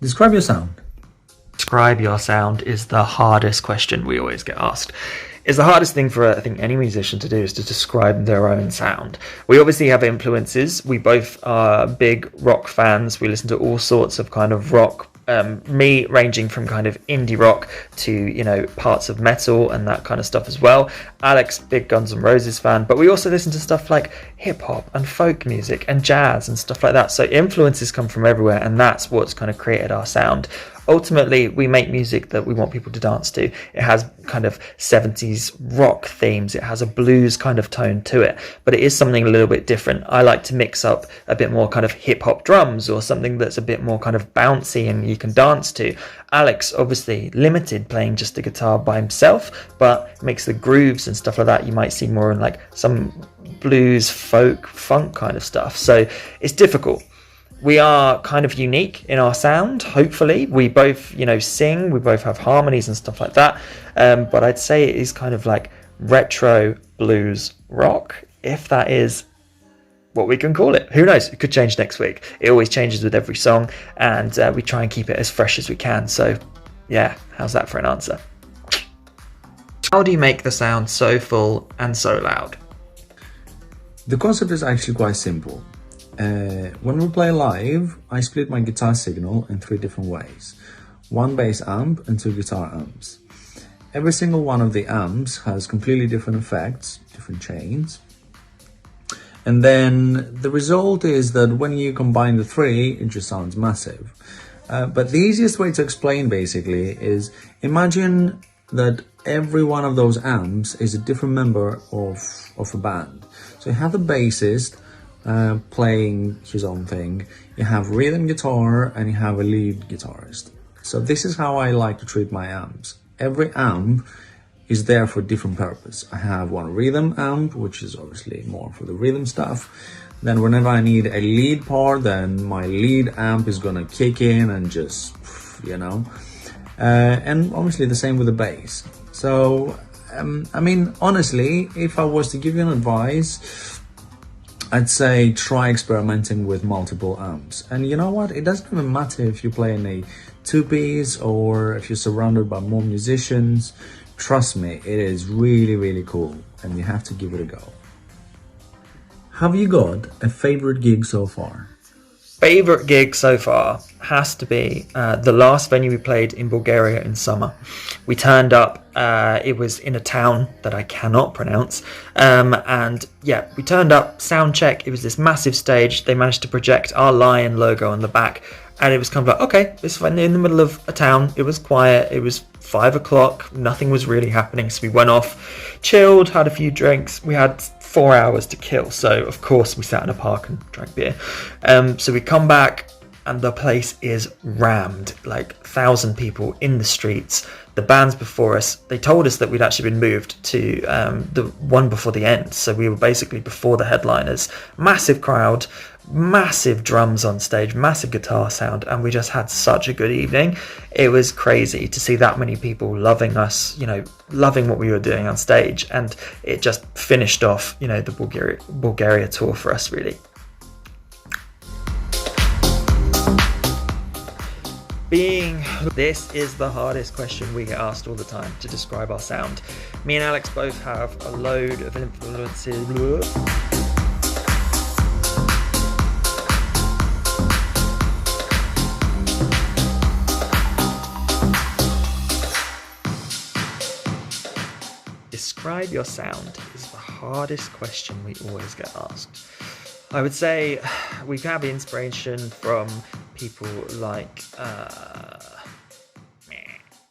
Describe your sound. Describe your sound is the hardest question we always get asked. It's the hardest thing for, I think, any musician to do, is to describe their own sound. We obviously have influences. We both are big rock fans. We listen to all sorts of kind of rock. Me ranging from kind of indie rock to, you know, parts of metal and that kind of stuff as well. Alex, big Guns N' Roses fan, but we also listen to stuff like hip hop and folk music and jazz and stuff like that. So influences come from everywhere, and that's what's kind of created our sound. Ultimately, we make music that we want people to dance to. It has kind of 70s rock themes. It has a blues kind of tone to it, but it is something a little bit different. I like to mix up a bit more kind of hip hop drums, or something that's a bit more kind of bouncy and you can dance to. Alex, obviously limited, playing just the guitar by himself, but makes the grooves and stuff like that. You might see more in like some blues, folk, funk kind of stuff. So it's difficult. We are kind of unique in our sound, hopefully. We both, you know, sing, we both have harmonies and stuff like that. But I'd say it is kind of like retro blues rock, if that is what we can call it. Who knows? It could change next week. It always changes with every song, and we try and keep it as fresh as we can. So, yeah, how's that for an answer? How do you make the sound so full and so loud? The concept is actually quite simple. When we play live, I split my guitar signal in 3 different ways. 1 bass amp and 2 guitar amps. Every single one of the amps has completely different effects, different chains. And then the result is that when you combine the 3, it just sounds massive. But the easiest way to explain basically is, imagine that every one of those amps is a different member of a band. So you have the bassist, playing his own thing, you have rhythm guitar, and you have a lead guitarist. So this is how I like to treat my amps. Every amp is there for a different purpose. I have one rhythm amp, which is obviously more for the rhythm stuff. Then whenever I need a lead part, then my lead amp is gonna kick in and just, you know. And obviously the same with the bass. So, I mean, honestly, if I was to give you an advice, I'd say try experimenting with multiple amps. And you know what? It doesn't even matter if you play in a 2-piece or if you're surrounded by more musicians. Trust me, it is really, really cool, and you have to give it a go. Have you got a favorite gig so far? Favorite gig so far has to be the last venue we played in Bulgaria in summer. We turned up, it was in a town that I cannot pronounce, and yeah, we turned up, sound check. It was this massive stage. They managed to project our lion logo on the back, and it was kind of like, okay, this was in the middle of a town. It was quiet. It was 5 o'clock. Nothing was really happening, so we went off, chilled, had a few drinks. We had 4 hours to kill, so of course we sat in a park and drank beer. So we come back and the place is rammed, like 1,000 people in the streets. The bands before us, they told us that we'd actually been moved to the one before the end, so we were basically before the headliners. Massive crowd, massive drums on stage, massive guitar sound, and we just had such a good evening. It was crazy to see that many people loving us, you know, loving what we were doing on stage, and it just finished off, you know, the Bulgaria tour for us, really. This is the hardest question we get asked all the time, to describe our sound. Me and Alex both have a load of influences. Describe your sound is the hardest question we always get asked. I would say we have inspiration from people like